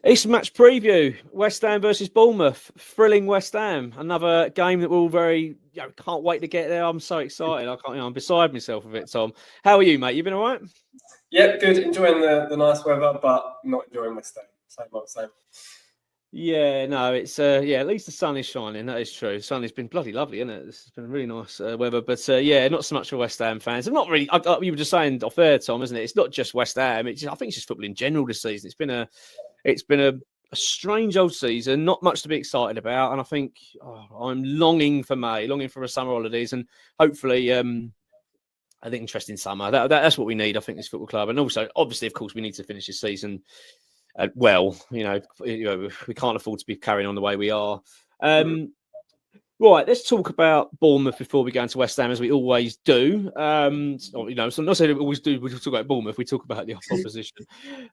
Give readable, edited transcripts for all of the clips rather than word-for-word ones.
It's match preview. West Ham versus Bournemouth. Thrilling West Ham. Another game that we're all very can't wait to get there. I'm so excited. I'm beside myself with it, Tom. How are you, mate? You been all right? Yeah, good. Enjoying the nice weather, but not enjoying West Ham. Same. Yeah, no, it's at least the sun is shining. That is true. The sun has been bloody lovely, isn't it? This has been really nice weather, but not so much for West Ham fans. I'm not really. You were just saying off air, Tom, isn't it? It's not just West Ham. I think it's just football in general this season. It's been a strange old season. Not much to be excited about, and I think I'm longing for May, longing for a summer holidays, and hopefully, I think interesting summer. That's what we need. I think this football club, and also, obviously, of course, we need to finish this season. We can't afford to be carrying on the way we are. Right, let's talk about Bournemouth before we go into West Ham, as we always do. So I'm not saying we always do. We talk about Bournemouth. We talk about the opposition.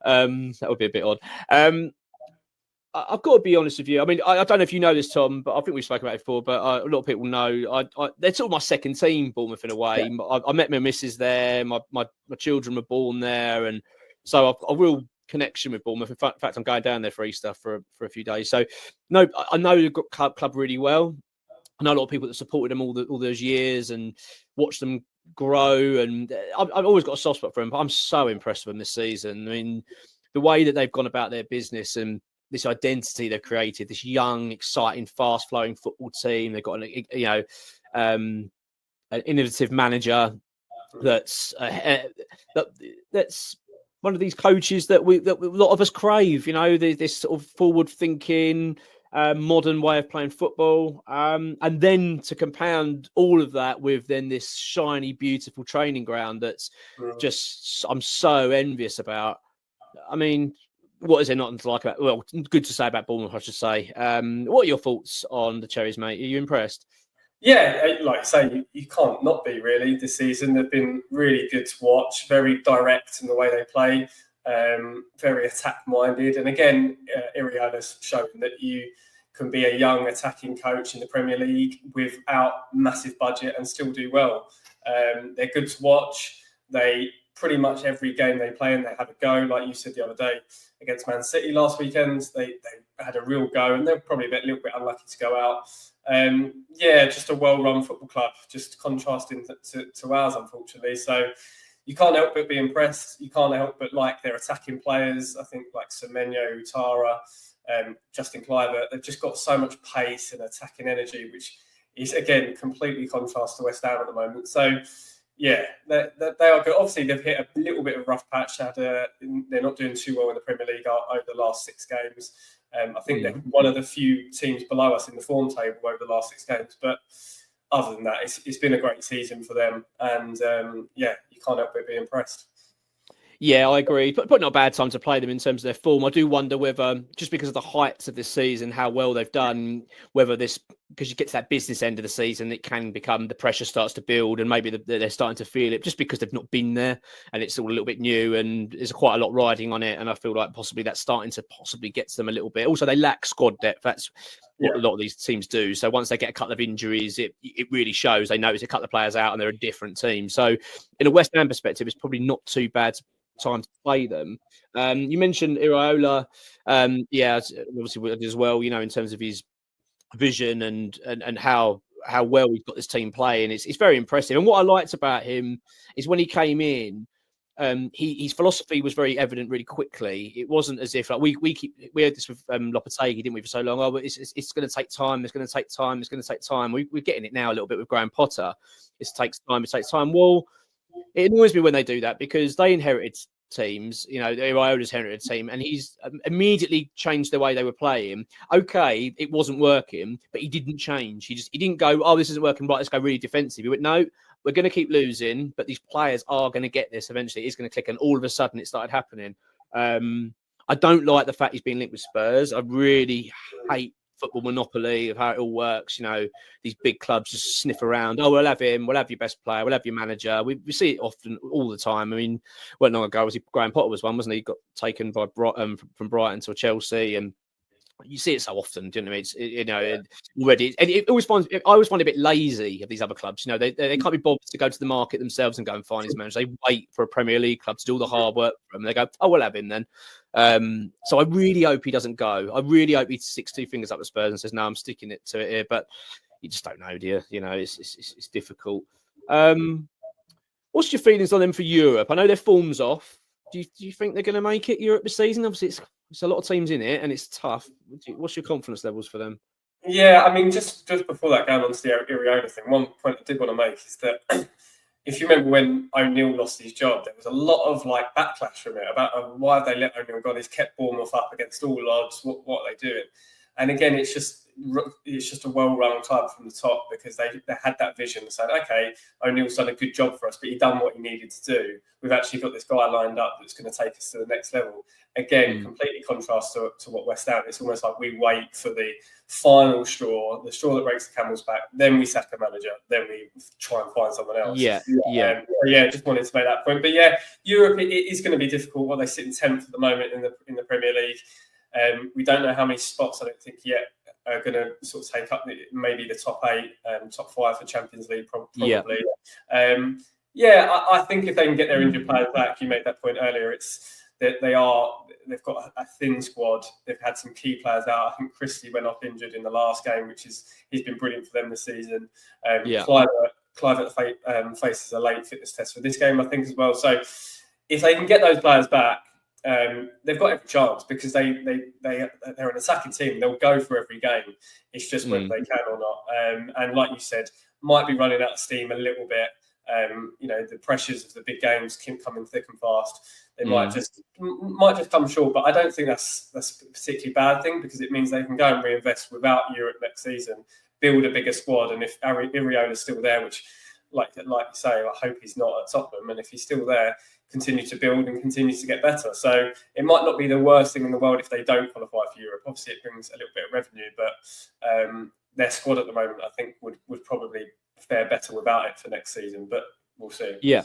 That would be a bit odd. I've got to be honest with you. I mean, I don't know if you know this, Tom, but I think we've spoken about it before. But a lot of people know they're sort of my second team, Bournemouth, in a way. Yeah. I met my missus there. My children were born there, and so I've a real connection with Bournemouth. In fact, I'm going down there for Easter for a few days. So, no, I know the club really well. I know a lot of people that supported them all those years and watched them grow. And I've always got a soft spot for them. But I'm so impressed with them this season. I mean, the way that they've gone about their business and this identity they've created, this young, exciting, fast-flowing football team. They've got an innovative manager that's one of these coaches that a lot of us crave. This sort of forward-thinking, modern way of playing football, and then to compound all of that with then this shiny, beautiful training ground that's just I'm so envious about. I mean, what is there not to like about? Well, good to say about Bournemouth, I should say. What are your thoughts on the Cherries, mate? Are you impressed? Yeah, like I say, you can't not be really this season. They've been really good to watch, very direct in the way they play, very attack-minded. And again, Iriola's shown that you can be a young attacking coach in the Premier League without massive budget and still do well. They're good to watch. They pretty much every game they play and they have a go. Like you said the other day against Man City last weekend, they had a real go and they're probably a little bit unlucky to go out. Just a well-run football club, just contrasting to ours, unfortunately. So you can't help but be impressed. You can't help but like their attacking players. I think like Semenyo, Utara, Justin Kluivert, they've just got so much pace and attacking energy, which is, again, completely contrast to West Ham at the moment. So, yeah, they are good. Obviously, they've hit a little bit of a rough patch. They're not doing too well in the Premier League over the last 6 games. I think they're one of the few teams below us in the form table over the last 6 games. But other than that, it's been a great season for them. And, you can't help but be impressed. Yeah, I agree. But not a bad time to play them in terms of their form. I do wonder whether, just because of the heights of this season, how well they've done, whether this, because you get to that business end of the season, it can become, the pressure starts to build and maybe they're starting to feel it just because they've not been there and it's all a little bit new and there's quite a lot riding on it. And I feel like possibly that's starting to possibly get to them a little bit. Also, they lack squad depth. That's what a lot of these teams do. So once they get a couple of injuries, it really shows. They notice a couple of players out and they're a different team. So in a West Ham perspective, it's probably not too bad time to play them. You mentioned Iraola, obviously as well, in terms of his vision and how well we've got this team playing. It's very impressive. And what I liked about him is when he came in, his philosophy was very evident really quickly. It wasn't as if like we had this with Lopetegui, didn't we, for so long? Oh, but it's going to take time. It's going to take time. It's going to take time. We're getting it now a little bit with Graham Potter. It takes time. Well, it annoys me when they do that because they inherited teams, Iraola's inherited a team, and he's immediately changed the way they were playing. Okay, it wasn't working, but he didn't change. He didn't go, oh, this isn't working, right, let's go really defensive. He went, no, we're going to keep losing, but these players are going to get this eventually. It's going to click, and all of a sudden it started happening. I don't like the fact he's been linked with Spurs. I really hate football monopoly of how it all works. These big clubs just sniff around. Oh, we'll have him. We'll have your best player. We'll have your manager. We see it often, all the time. I mean, not long ago, Graham Potter was one, wasn't he? He got taken by from Brighton to Chelsea, and you see it so often, do you know what I mean? Already, and I always find it a bit lazy of these other clubs. They can't be bothered to go to the market themselves and go and find his manager. They wait for a Premier League club to do all the hard work for them. They go, oh, we'll have him then. So I really hope he doesn't go. I really hope he sticks two fingers up the Spurs and says, no, I'm sticking it to it here. But you just don't know, do you? It's difficult. What's your feelings on them for Europe? I know their form's off. Do you think they're going to make it Europe this season? Obviously, it's a lot of teams in it, and it's tough. What's your confidence levels for them? Yeah, I mean, just before that, going on to the Iriona thing, one point I did want to make is that if you remember when O'Neill lost his job, there was a lot of backlash from it about why have they let O'Neill go? He's kept Bournemouth up against all odds. What are they doing? And again, it's just a well-run club from the top because they had that vision, saying, okay, O'Neill's done a good job for us, but he's done what he needed to do. We've actually got this guy lined up that's going to take us to the next level. Again, completely contrast to what West Ham. It's almost like we wait for the final straw, the straw that breaks the camel's back. Then we sack a manager. Then we try and find someone else. Yeah. Just wanted to make that point. But yeah, Europe it is going to be difficult. Well, they sit in 10th at the moment in the Premier League. We don't know how many spots, I don't think, yet are going to sort of take up maybe the top 8, top 5 for Champions League, probably. Yeah. I think if they can get their injured players back, you made that point earlier, it's that they've got a thin squad. They've had some key players out. I think Christie went off injured in the last game, he's been brilliant for them this season. Kluivert faces a late fitness test for this game, I think, as well. So if they can get those players back, they've got every chance because they're an attacking team. They'll go for every game. It's just whether they can or not. And like you said, might be running out of steam a little bit. The pressures of the big games keep coming thick and fast. They might just come short, but I don't think that's a particularly bad thing because it means they can go and reinvest without Europe next season, build a bigger squad, and if Iriola's still there, which like you say, I hope he's not at Tottenham, and if he's still there, continue to build and continue to get better. So it might not be the worst thing in the world if they don't qualify for Europe. Obviously, it brings a little bit of revenue, but their squad at the moment, I think, would probably fare better without it for next season. But we'll see. Yeah,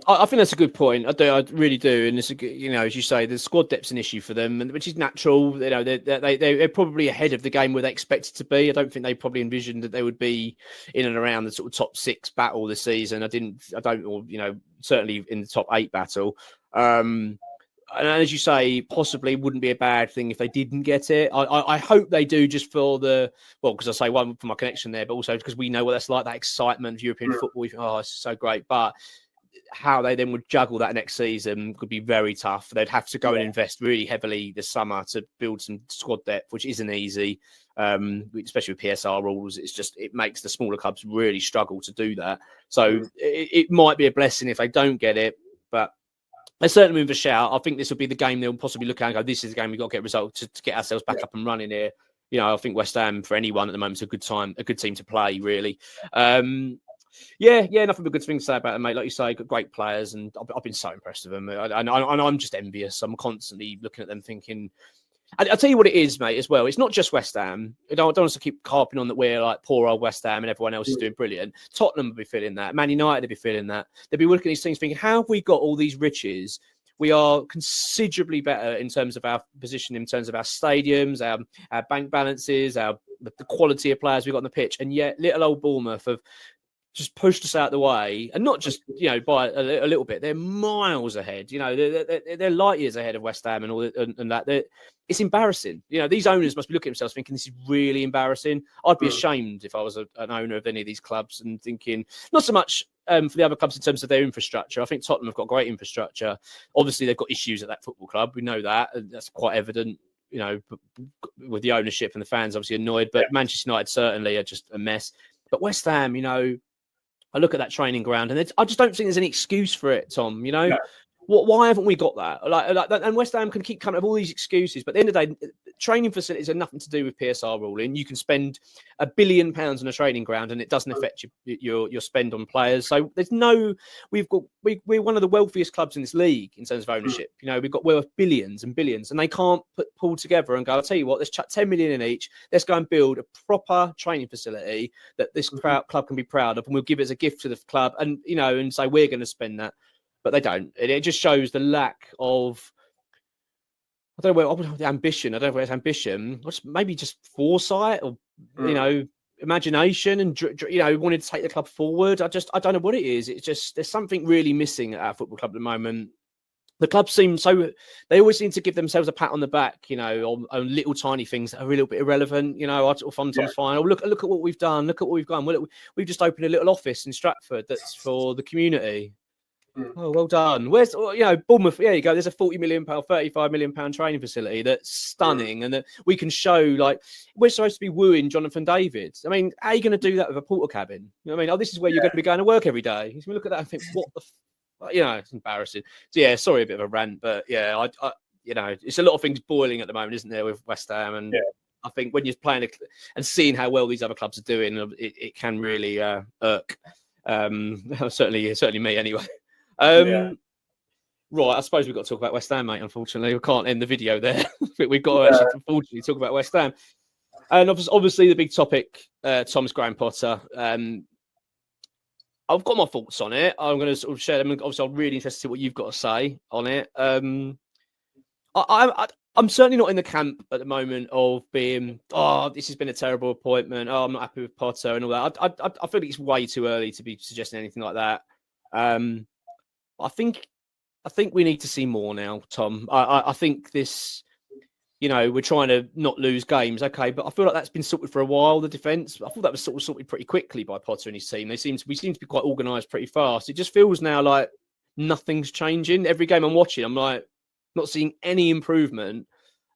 I think that's a good point. I really do. And it's as you say, the squad depth's an issue for them, which is natural. They're probably ahead of the game where they expected to be. I don't think they probably envisioned that they would be in and around the sort of top 6 battle this season. Certainly in the top 8 battle. And as you say, possibly wouldn't be a bad thing if they didn't get it. I hope they do, just for because I say one for my connection there, but also because we know what that's like, that excitement of European football. It's so great. But how they then would juggle that next season could be very tough. They'd have to go and invest really heavily this summer to build some squad depth, which isn't easy, especially with PSR rules. It makes the smaller clubs really struggle to do that. So it might be a blessing if they don't get it, but they're certainly with a shout. I think this will be the game they'll possibly look at and go, this is the game we've got to get results to get ourselves back up and running here. I think West Ham, for anyone at the moment, is a good team to play, really. Nothing but good things to say about them, mate. Like you say, got great players, and I've been so impressed with them. And I'm just envious. I'm constantly looking at them thinking... I'll tell you what it is, mate, as well. It's not just West Ham. I don't want to keep harping on that we're like poor old West Ham and everyone else is doing brilliant. Tottenham will be feeling that. Man United will be feeling that. They'll be looking at these things thinking, how have we got all these riches? We are considerably better in terms of our position, in terms of our stadiums, our bank balances, the quality of players we've got on the pitch. And yet little old Bournemouth have just pushed us out the way, and not just by a little bit. They're miles ahead. They're light years ahead of West Ham and all and that. It's embarrassing. These owners must be looking at themselves thinking this is really embarrassing. I'd be ashamed if I was an owner of any of these clubs and thinking not so much for the other clubs in terms of their infrastructure. I think Tottenham have got great infrastructure. Obviously, they've got issues at that football club. We know that, and that's quite evident. With the ownership and the fans obviously annoyed, but Manchester United certainly are just a mess. But West Ham, I look at that training ground and I just don't think there's any excuse for it, Tom. No. Why haven't we got that? Like, and West Ham can keep coming up with all these excuses, but at the end of the day, training facilities have nothing to do with PSR ruling. You can spend £1 billion on a training ground and it doesn't affect your spend on players. So we're one of the wealthiest clubs in this league in terms of ownership. We're worth billions and billions, and they can't pull together and go, I'll tell you what, let's chuck 10 million in each. Let's go and build a proper training facility that this club can be proud of, and we'll give it as a gift to the club, and and say we're going to spend that. But they don't. It just shows the lack of I don't know where the ambition. I don't know where it's ambition. Maybe just foresight or imagination, and wanted to take the club forward. I don't know what it is. It's just there's something really missing at our football club at the moment. The club seems they always seem to give themselves a pat on the back, on little tiny things that are a little bit irrelevant. I sometimes find, look at what we've done. Look at what we've done. We've just opened a little office in Stratford that's for the community. Oh, well done. Where's Bournemouth? Yeah, you go. There's a £40 million, £35 million training facility that's stunning, and that we can show. We're supposed to be wooing Jonathan David. I mean, how are you going to do that with a porter cabin? You know what I mean? Oh, this is where you're going to be going to work every day. You look at that and think, what the. It's embarrassing. So yeah, sorry, a bit of a rant, but yeah, I it's a lot of things boiling at the moment, isn't there, with West Ham? And I think when you're playing and seeing how well these other clubs are doing, it can really irk. Certainly me anyway. Right, I suppose we've got to talk about West Ham, mate. Unfortunately, we can't end the video there. We've got to actually, unfortunately, talk about West Ham. And obviously, the big topic, Tom's Graham Potter. I've got my thoughts on it. I'm going to sort of share them. Obviously, I'm really interested to see what you've got to say on it. I'm certainly not in the camp at the moment of being, this has been a terrible appointment. I'm not happy with Potter and all that. I feel like it's way too early to be suggesting anything like that. I think we need to see more now, Tom. I think this. We're trying to not lose games, okay, but I feel like that's been sorted for a while. The defence, I thought that was sort of sorted pretty quickly by Potter and his team. We seem to be quite organised pretty fast. It just feels now like nothing's changing. Every game I'm watching, I'm like not seeing any improvement.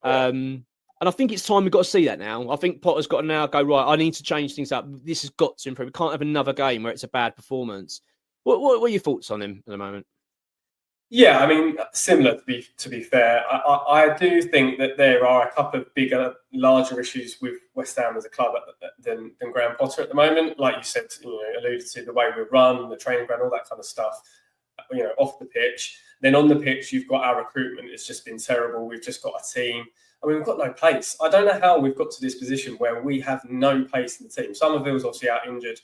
And I think it's time we've got to see that now. I think Potter's got to now go, right, I need to change things up. This has got to improve. We can't have another game where it's a bad performance. What are your thoughts on him at the moment? Yeah, I mean, similar to be fair. I do think that there are a couple of bigger, larger issues with West Ham as a club than Graham Potter at the moment. Like you said, alluded to the way we run, the training ground, all that kind of stuff. Off the pitch. Then on the pitch, you've got our recruitment. It's just been terrible. We've just got a team. I mean, we've got no pace. I don't know how we've got to this position where we have no pace in the team. Somerville's obviously out injured.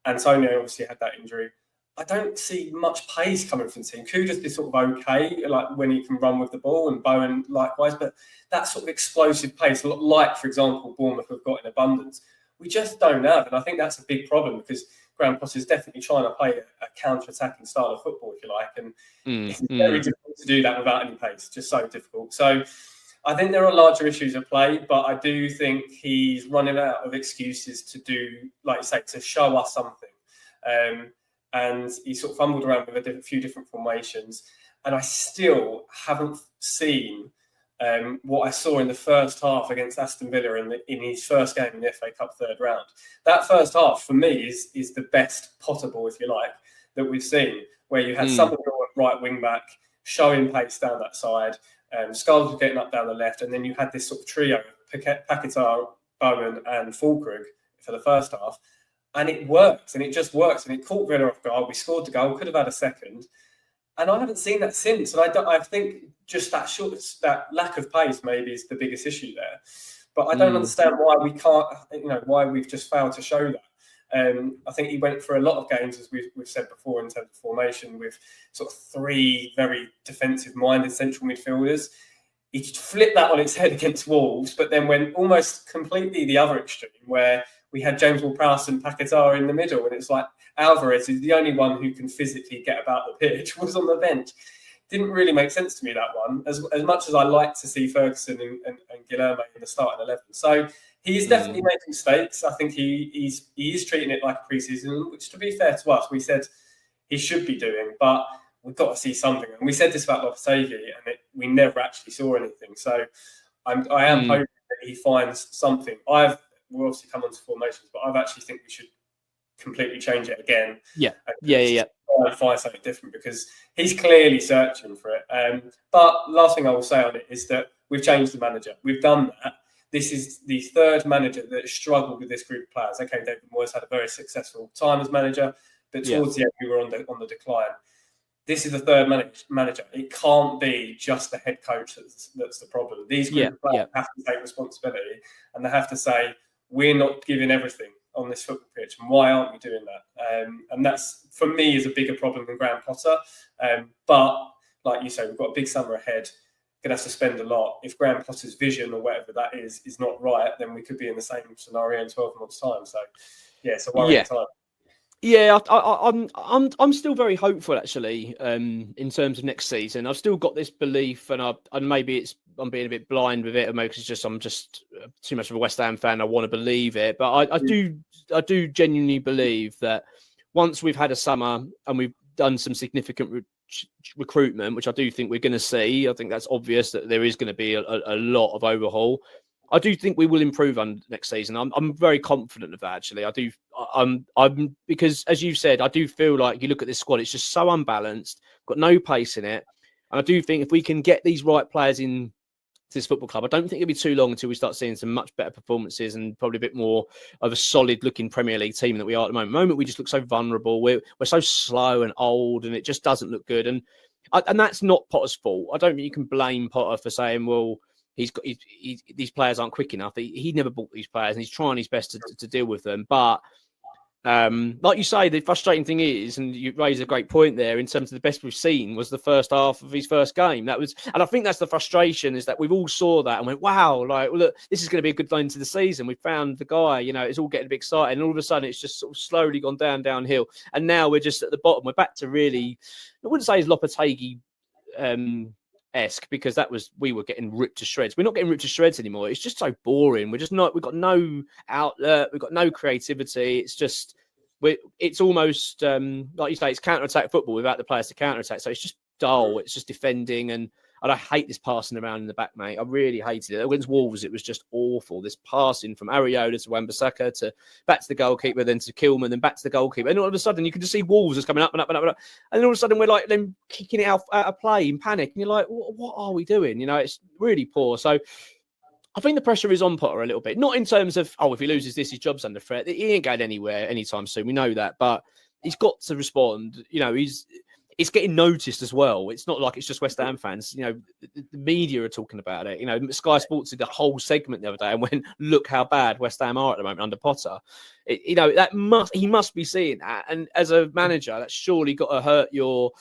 Antonio obviously had that injury. I don't see much pace coming from the team. Kuda's been sort of okay, like when he can run with the ball, and Bowen likewise. But that sort of explosive pace, like, for example, Bournemouth have got in abundance, we just don't have. And I think that's a big problem because Graham Potter is definitely trying to play a counter-attacking style of football, if you like. And it's very difficult to do that without any pace, just so difficult. So I think there are larger issues at play, but I do think he's running out of excuses to do, like you say, to show us something. And he sort of fumbled around with a few different formations. And I still haven't seen what I saw in the first half against Aston Villa in his first game in the FA Cup third round. That first half, for me, is the best Potter ball, if you like, that we've seen, where you had Somerville at right wing back, showing pace down that side, Skulls was getting up down the left, and then you had this sort of trio, Paquetá, Bowen and Fulkrug for the first half. And it worked, and it just works, and it caught Villa off guard. We scored the goal, could have had a second, and I haven't seen that since. And I think just that lack of pace maybe is the biggest issue there. But I don't understand why we can't, why we've just failed to show that. I think he went for a lot of games, as we've said before, in terms of formation, with sort of three very defensive-minded central midfielders. He flipped that on its head against Wolves, but then went almost completely the other extreme, where we had James Ward-Prowse and Paquetá in the middle, and it's like Alvarez is the only one who can physically get about the pitch, was on the bench. Didn't really make sense to me, that one, as much as I like to see Ferguson and Guilherme in the starting 11. So he is definitely making mistakes. I think he is treating it like a pre-season, which, to be fair to us, we said he should be doing, but we've got to see something. And we said this about Lopetegui, and we never actually saw anything. So I am hoping that he finds something. We'll obviously come on to formations, but I actually think we should completely change it again. Yeah. And find something different, because he's clearly searching for it. But last thing I will say on it is that we've changed the manager. We've done that. This is the third manager that has struggled with this group of players. Okay, David Moyes had a very successful time as manager, but towards the end we were on the decline. This is the third manager. It can't be just the head coach that's the problem. These group of players have to take responsibility, and they have to say, we're not giving everything on this football pitch, and why aren't we doing that? And that's, for me, is a bigger problem than Graham Potter. But like you say, we've got a big summer ahead. going to have to spend a lot. If Graham Potter's vision or whatever that is not right, then we could be in the same scenario in 12 months' time. So, yeah, it's a worrying time. Yeah, I'm still very hopeful actually. In terms of next season, I've still got this belief, and maybe I'm being a bit blind with it, or maybe I'm just too much of a West Ham fan. I want to believe it, but I do genuinely believe that once we've had a summer and we've done some significant recruitment, which I do think we're going to see. I think that's obvious that there is going to be a lot of overhaul. I do think we will improve on next season. I'm very confident of that. Actually, I do. I'm because as you said, I do feel like you look at this squad, it's just so unbalanced, got no pace in it, and I do think if we can get these right players in to this football club, I don't think it'll be too long until we start seeing some much better performances and probably a bit more of a solid-looking Premier League team that we are at the moment. We just look so vulnerable. We're so slow and old, and it just doesn't look good. And that's not Potter's fault. I don't think you can blame Potter for saying, well, these players aren't quick enough. He never bought these players, and he's trying his best to deal with them. But like you say, the frustrating thing is, and you raise a great point there, in terms of the best we've seen was the first half of his first game. And I think that's the frustration, is that we've all saw that and went, wow, like, look, this is going to be a good line to the season. We found the guy, it's all getting a bit exciting. And all of a sudden, it's just sort of slowly gone downhill. And now we're just at the bottom. We're back to really, I wouldn't say it's Lopetegui esque, because we were getting ripped to shreds. We're not getting ripped to shreds anymore. It's just so boring. We've got no outlet. We've got no creativity. It's almost like you say, it's counter-attack football without the players to counter-attack. So it's just dull. It's just defending, and I hate this passing around in the back, mate. I really hated it. Against Wolves, it was just awful. This passing from Areola to Wan-Bissaka to back to the goalkeeper, then to Kilman, then back to the goalkeeper. And all of a sudden, you can just see Wolves just coming up and up and up and up. And then all of a sudden, we're like them kicking it out of play in panic. And you're like, what are we doing? It's really poor. So I think the pressure is on Potter a little bit. Not in terms of, if he loses this, his job's under threat. He ain't going anywhere anytime soon. We know that. But he's got to respond. It's getting noticed as well. It's not like it's just West Ham fans. The media are talking about it. Sky Sports did a whole segment the other day and went, look how bad West Ham are at the moment under Potter. He must be seeing that. And as a manager, that's surely got to hurt your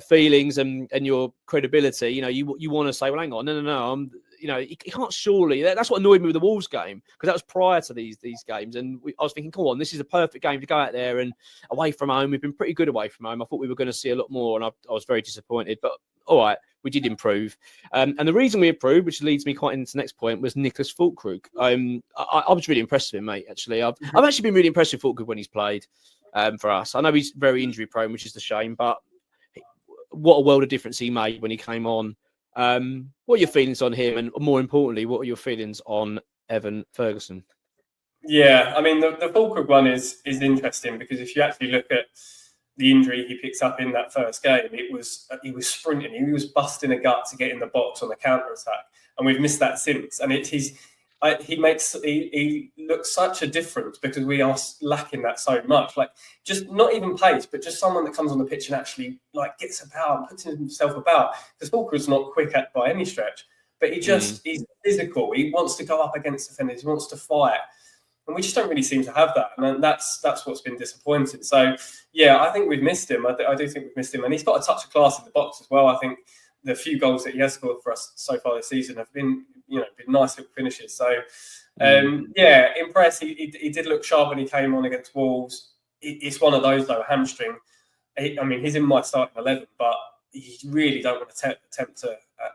feelings and your credibility. You want to say, well, hang on, no. You can't surely. That's what annoyed me with the Wolves game, because that was prior to these games, and I was thinking, come on, this is a perfect game to go out there and away from home. We've been pretty good away from home. I thought we were going to see a lot more, and I was very disappointed. But all right, we did improve, and the reason we improved, which leads me quite into the next point, was Nicholas Füllkrug. I was really impressed with him, mate. Actually, I've actually been really impressed with Füllkrug when he's played for us. I know he's very injury prone, which is the shame, but what a world of difference he made when he came on. What are your feelings on him? And more importantly, what are your feelings on Evan Ferguson? Yeah, I mean, the Füllkrug one is interesting, because if you actually look at the injury he picks up in that first game, he was sprinting. He was busting a gut to get in the box on the counter-attack. And we've missed that since. And he looks such a difference, because we are lacking that so much. Like, just not even pace, but just someone that comes on the pitch and actually gets about and puts himself about. Because Walker's not quick by any stretch, but he's physical. He wants to go up against defenders. He wants to fight, and we just don't really seem to have that. And that's what's been disappointing. So yeah, I think we've missed him. I do think we've missed him, and he's got a touch of class in the box as well. I think the few goals that he has scored for us so far this season have been nice little finishes. So, impressed. He did look sharp when he came on against Wolves. It's one of those, though, hamstring. He's in my starting 11, but you really don't want to attempt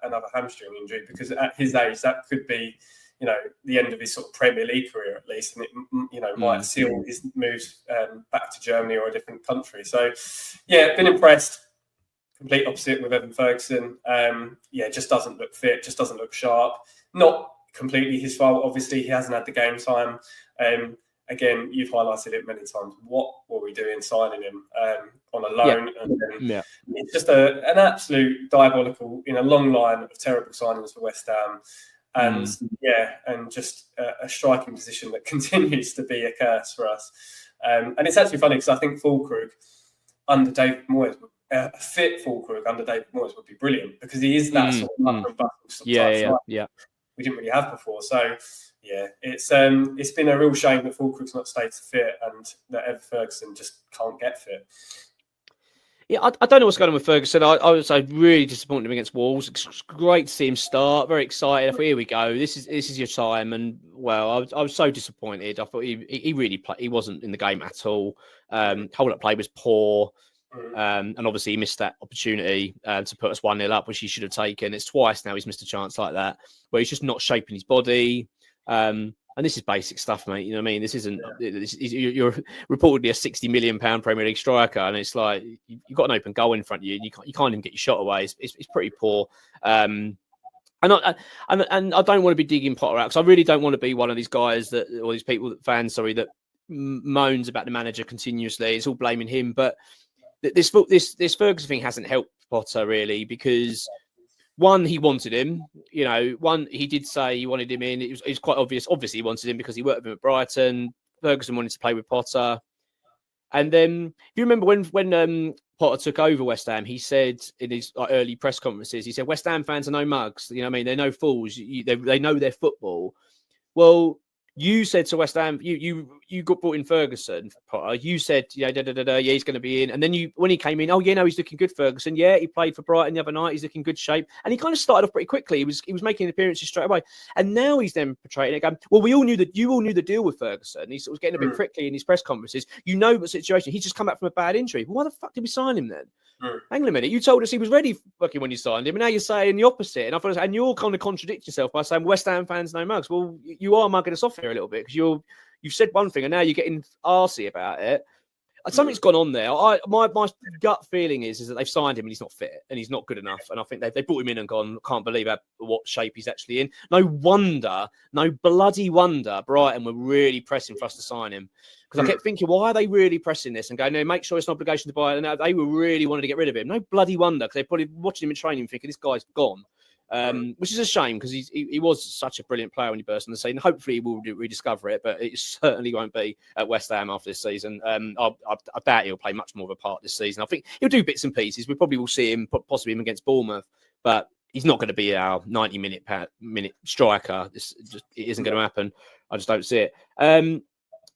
another hamstring injury, because at his age, that could be, the end of his sort of Premier League career, at least, and it, might seal his moves back to Germany or a different country. So, yeah, been impressed. Complete opposite with Evan Ferguson. Just doesn't look fit, just doesn't look sharp. Not completely his fault, obviously. He hasn't had the game time. Again, you've highlighted it many times. What were we doing signing him on a loan? Yeah. And then it's just an absolute diabolical, in a long line of terrible signings for West Ham. And and just a striking position that continues to be a curse for us. And it's actually funny, because I think Füllkrug under David Moyes, a fit Füllkrug under David Moyes would be brilliant, because he is that sort of up and back type we didn't really have before. So yeah, it's been a real shame that Füllkrug's not stayed fit, and that Evan Ferguson just can't get fit. Yeah, I don't know what's going on with Ferguson. I was really disappointed him against Wolves. It's great to see him start. Very excited. I thought, here we go. This is your time. And well, I was so disappointed. I thought he really played. He wasn't in the game at all. Hold up play was poor. And obviously he missed that opportunity to put us 1-0 up, which he should have taken. It's twice now he's missed a chance like that, where he's just not shaping his body. And this is basic stuff, mate. You know what I mean? This isn't. You're reportedly a £60 million Premier League striker, and it's like you've got an open goal in front of you. You can't even get your shot away. It's pretty poor. And I don't want to be digging Potter out, because I really don't want to be one of these guys or these fans, that moans about the manager continuously. It's all blaming him, but this Ferguson thing hasn't helped Potter really, because one, he wanted him. He did say he wanted him in. It was quite obvious. Obviously, he wanted him because he worked with him at Brighton. Ferguson wanted to play with Potter. And then, if you remember when Potter took over West Ham, he said in his early press conferences, he said, West Ham fans are no mugs. You know what I mean? They're no fools. They know their football. Well, you said to West Ham, you got brought in Ferguson, Potter. You said, yeah, he's going to be in. And then when he came in, he's looking good, Ferguson. Yeah, he played for Brighton the other night. He's looking good shape. And he kind of started off pretty quickly. He was making appearances straight away. And now he's then portraying it going, well, you all knew the deal with Ferguson. He was getting a bit prickly in his press conferences. You know the situation. He's just come back from a bad injury. Well, why the fuck did we sign him then? Hang on a minute. You told us he was ready fucking when you signed him, and now you're saying the opposite. And you're kind of contradicting yourself by saying West Ham fans no mugs. Well, you are mugging us off here a little bit, because you've said one thing and now you're getting arsey about it. Something's gone on there. My gut feeling is that they've signed him and he's not fit and he's not good enough. And I think they brought him in and gone, can't believe what shape he's actually in. No bloody wonder Brighton were really pressing for us to sign him. Because I kept thinking, why are they really pressing this and going, no, make sure it's an obligation to buy it. And they were really wanting to get rid of him. No bloody wonder, because they're probably watching him in training thinking this guy's gone. Which is a shame, because he was such a brilliant player when he burst on the scene. Hopefully, he will rediscover it, but it certainly won't be at West Ham after this season. I doubt he'll play much more of a part this season. I think he'll do bits and pieces. We probably will see him, possibly him against Bournemouth, but he's not going to be our 90-minute striker. It isn't going to happen. I just don't see it.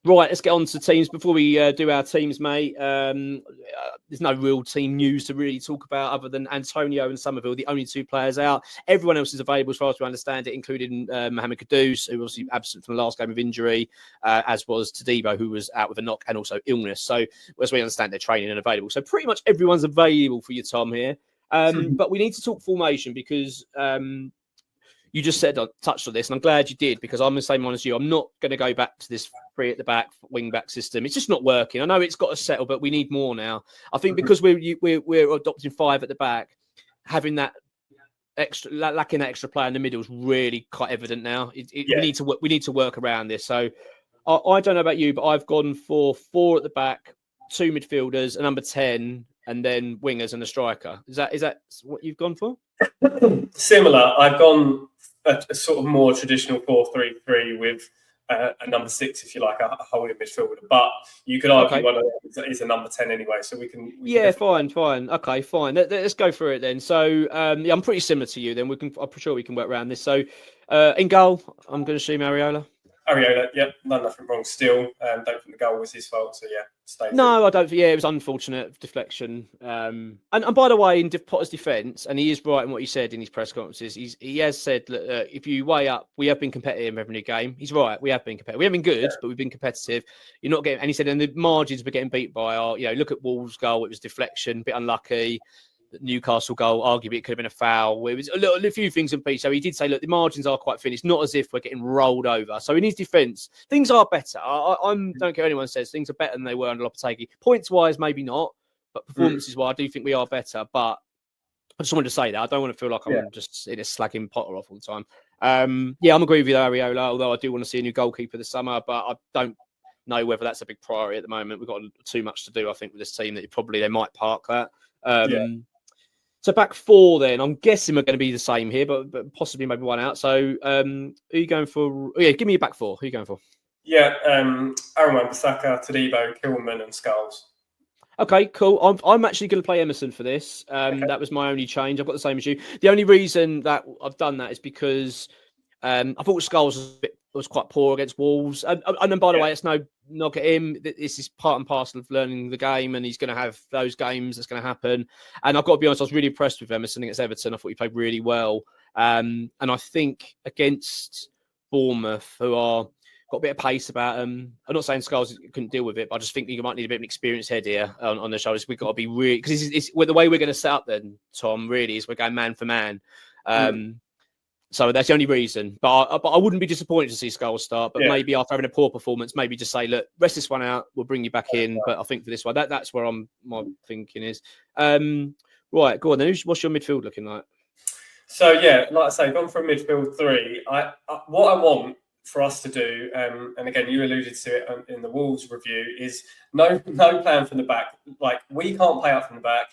Right, let's get on to teams. Before we do our teams, mate, there's no real team news to really talk about other than Antonio and Somerville, the only two players out. Everyone else is available as far as we understand it, including Mohamed Kudus, who was obviously absent from the last game of injury, as was Todibo, who was out with a knock and also illness. So as we understand, they're training and available. So pretty much everyone's available for you, Tom, here. But we need to talk formation, because you just touched on this, and I'm glad you did, because I'm the same one as you. I'm not going to go back to this 3 at the back, wing back system. It's just not working. I know it's got to settle, but we need more now. I think because we're adopting 5 at the back, having that lacking that extra player in the middle is really quite evident now. We need to work around this. So I don't know about you, but I've gone for 4 at the back, 2 midfielders, a number 10, and then wingers and a striker. Is that what you've gone for? Similar. I've gone a sort of more traditional 4-3-3 with a number 6, if you like, a holding midfielder. But you could argue one of them is a number 10 anyway. So we can fine. Okay, fine. Let's go through it then. So I'm pretty similar to you. Then I'm sure we can work around this. So in goal, I'm going to assume Areola. Ariola, nothing wrong still. Don't think the goal was his fault, so stay. No, I don't. Yeah, it was unfortunate deflection. And by the way, in Potter's defence, and he is right in what he said in his press conferences. He has said that if you weigh up, we have been competitive in every game. He's right. We have been competitive. We haven't been good, but we've been competitive. You're not getting. And he said, and the margins we're getting beat by are, look at Wolves' goal. It was deflection, bit unlucky. Newcastle goal, arguably it could have been a foul. It was a few things in piece. So he did say, look, the margins are quite thin. It's not as if we're getting rolled over. So in his defence, things are better. I don't care what anyone says. Things are better than they were under Lopetegui. Points-wise, maybe not. But performances-wise, I do think we are better. But I just wanted to say that. I don't want to feel like I'm just in a slagging Potter off all the time. I'm agreeing with you, Areola, although I do want to see a new goalkeeper this summer. But I don't know whether that's a big priority at the moment. We've got too much to do, I think, with this team that they might park that. So back 4 then. I'm guessing we're going to be the same here, but possibly maybe one out. So who are you going for? Give me a back 4. Who are you going for? Aaron Wan-Bissaka, Todibo, Kilman and Skulls. Okay, cool. I'm actually going to play Emerson for this. That was my only change. I've got the same as you. The only reason that I've done that is because I thought Skulls was quite poor against Wolves. And then, by the way, it's no knock at him. This is part and parcel of learning the game, and he's going to have those games. That's going to happen. And I've got to be honest, I was really impressed with Emerson against Everton. I thought he played really well. And I think against Bournemouth, who are got a bit of pace about them. I'm not saying Skulls couldn't deal with it, but I just think you might need a bit of an experienced head here on the shoulders. We've got to be really, because it's the way we're going to set up then, Tom, really, is we're going man for man. So that's the only reason. But I wouldn't be disappointed to see Skulls start. But maybe after having a poor performance, maybe just say, look, rest this one out. We'll bring you back in. But I think for this one, that's where my thinking is. Right, go on then. What's your midfield looking like? So, like I say, gone for a midfield three. What I want for us to do, and again, you alluded to it in the Wolves review, is no plan from the back. Like, we can't play out from the back.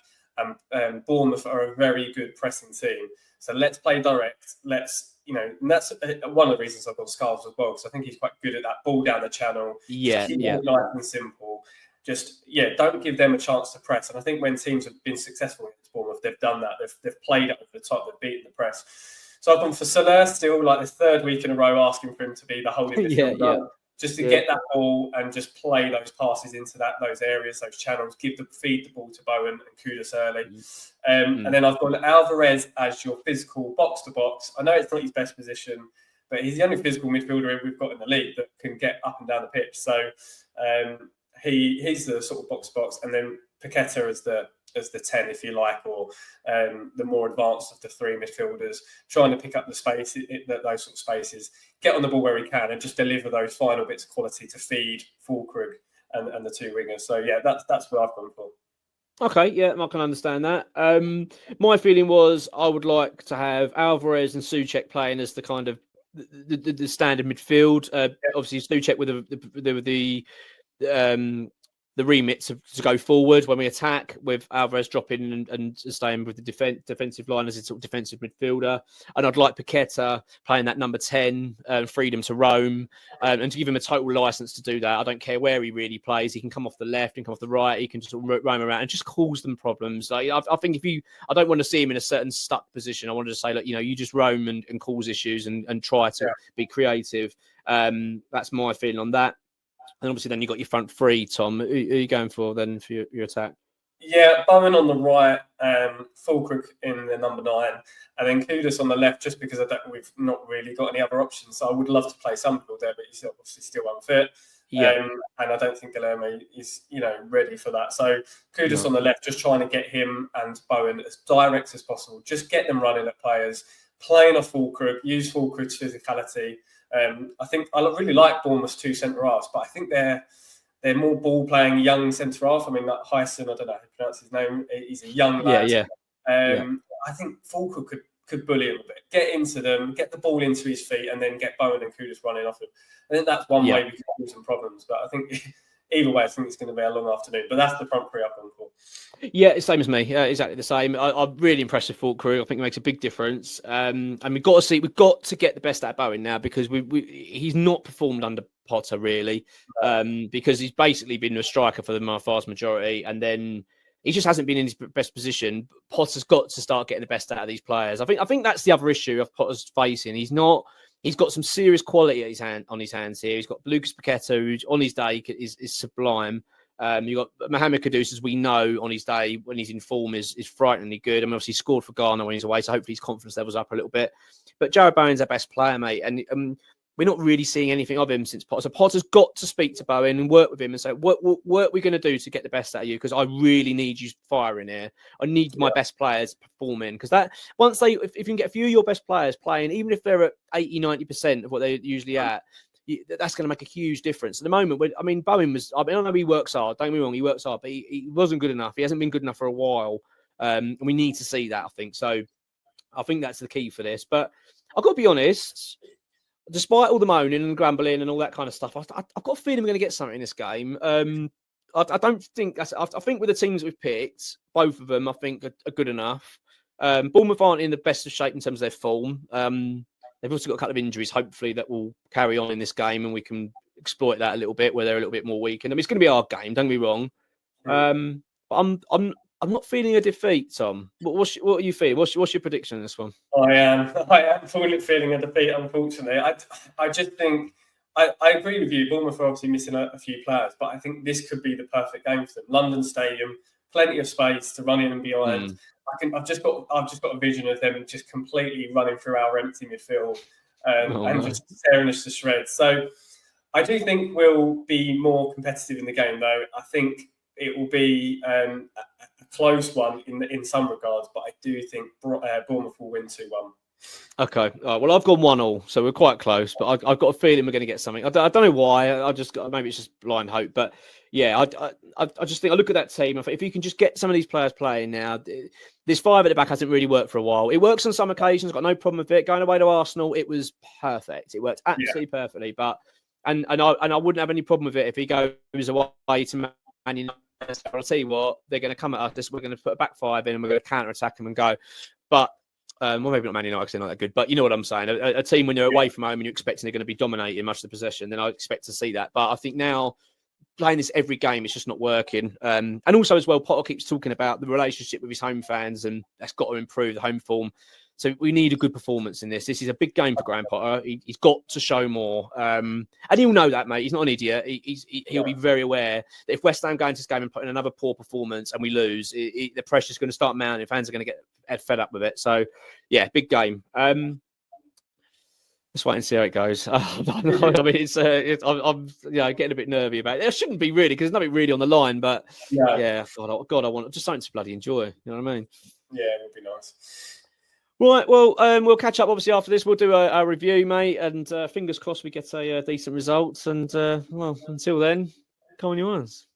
And Bournemouth are a very good pressing team. So let's play direct. Let's, and that's one of the reasons I've got Scarves as well, because I think he's quite good at that ball down the channel. Yeah. Nice and simple. Just, don't give them a chance to press. And I think when teams have been successful against Bournemouth, they've done that. They've played up over the top. They've beaten the press. So I've gone for Soler still, like the third week in a row, asking for him to be the holding midfielder. Just to get that ball and just play those passes into those areas, those channels, feed the ball to Bowen and Kudus early. And then I've got Alvarez as your physical box-to-box. I know it's not his best position, but he's the only physical midfielder we've got in the league that can get up and down the pitch. So he's the sort of box-to-box. And then Paqueta as the 10, if you like, or the more advanced of the three midfielders, trying to pick up the space, those sort of spaces, get on the ball where he can, and just deliver those final bits of quality to feed Fulkrug and the two wingers. So that's what I've gone for. Okay, I can understand that. My feeling was I would like to have Alvarez and Souček playing as the kind of the standard midfield. Obviously, Souček with the remit to go forward when we attack, with Alvarez dropping and staying with the defensive line as a sort of defensive midfielder. And I'd like Paqueta playing that number 10, freedom to roam, and to give him a total license to do that. I don't care where he really plays. He can come off the left and come off the right. He can just roam around and just cause them problems. Like, I think I don't want to see him in a certain stuck position. I want to say, you just roam and cause issues and try to be creative. That's my feeling on that. And obviously, then you got your front three, Tom. Who are you going for then for your attack? Yeah, Bowen on the right, Fulkrug in the number 9, and then Kudus on the left. Just because we've not really got any other options, so I would love to play Summerfield there, but he's obviously still unfit. And I don't think Guilherme is ready for that. So Kudus on the left, just trying to get him and Bowen as direct as possible. Just get them running at players, playing off Fulkrug, use Fulkrug's physicality. I think I really like Bournemouth's two centre halves, but I think they're more ball playing young centre half. I mean, that Hyson, I don't know how to pronounce his name. He's a young lad. I think Fulkrug could bully him a bit, get into them, get the ball into his feet, and then get Bowen and Kudus running off him. I think that's one way we could have some problems. But I think either way, I think it's going to be a long afternoon. But that's the front three I've gone for. Yeah, same as me. Exactly the same. I'm really impressed with Fulkrug. I think it makes a big difference. And we've got to get the best out of Bowen now, because he's not performed under Potter really, because he's basically been a striker for the vast majority, and then he just hasn't been in his best position. Potter's got to start getting the best out of these players. I think that's the other issue of Potter's facing. He's got some serious quality on his hands here. He's got Lucas Paqueta, who's on his day is sublime. You've got Mohamed Kudus, as we know, on his day when he's in form is frighteningly good. I mean, obviously he scored for Ghana when he's away, so hopefully his confidence levels up a little bit. But Jared Bowen's our best player, mate, and we're not really seeing anything of him since Potter. So Potter's got to speak to Bowen and work with him and say, what are we going to do to get the best out of you? Because I really need you firing here. I need my best players performing. Because if you can get a few of your best players playing, even if they're at 80, 90% of what they're usually at, that's going to make a huge difference. At the moment, Bowen was, I know he works hard. Don't get me wrong, he works hard, but he wasn't good enough. He hasn't been good enough for a while. And we need to see that, I think. So I think that's the key for this. But I've got to be honest, despite all the moaning and grumbling and all that kind of stuff, I've got a feeling we're going to get something in this game. I don't think I think with the teams we've picked, both of them I think are good enough. Bournemouth aren't in the best of shape in terms of their form. They've also got a couple of injuries, hopefully, that will carry on in this game, and we can exploit that a little bit where they're a little bit more weakened. I mean, it's going to be our game, don't get me wrong. But I'm not feeling a defeat, Tom. What are you feeling? What's your prediction on this one? I am feeling a defeat, unfortunately. I just think I agree with you. Bournemouth are obviously missing a few players, but I think this could be the perfect game for them. London Stadium, plenty of space to run in and behind. I've just got a vision of them just completely running through our empty midfield and just tearing us to shreds. So I do think we'll be more competitive in the game, though. I think it will be a close one in some regards, but I do think Bournemouth will win 2-1. Okay. Well, I've gone 1-1, so we're quite close. But I've got a feeling we're going to get something. I don't know why. Maybe it's just blind hope. But yeah, I just think I look at that team. If you can just get some of these players playing now, this 5 at the back hasn't really worked for a while. It works on some occasions. Got no problem with it. Going away to Arsenal, it was perfect. It worked absolutely perfectly. But and I wouldn't have any problem with it if he goes away to Man United. I'll tell you what, they're going to come at us. We're going to put a back 5 in, and we're going to counter attack them and go. But well, maybe not Man United because they're not that good, but you know what I'm saying. A team when you're away from home and you're expecting they're going to be dominating much of the possession, then I expect to see that. But I think now playing this every game is just not working. And also as well, Potter keeps talking about the relationship with his home fans, and that's got to improve the home form. So we need a good performance in this. This is a big game for Graham Potter. He's got to show more. And he'll know that, mate. He's not an idiot. He'll be very aware that if West Ham go into this game and put in another poor performance and we lose, the pressure's going to start mounting. Fans are going to get fed up with it. So, yeah, big game. Let's wait and see how it goes. I mean, I'm getting a bit nervy about it. It shouldn't be really because there's nothing really on the line. But yeah, God, I want just something to bloody enjoy. You know what I mean? Yeah, it would be nice. Right, well, we'll catch up obviously after this. We'll do a review, mate, and fingers crossed we get a decent result. And well, until then, come on, you ones.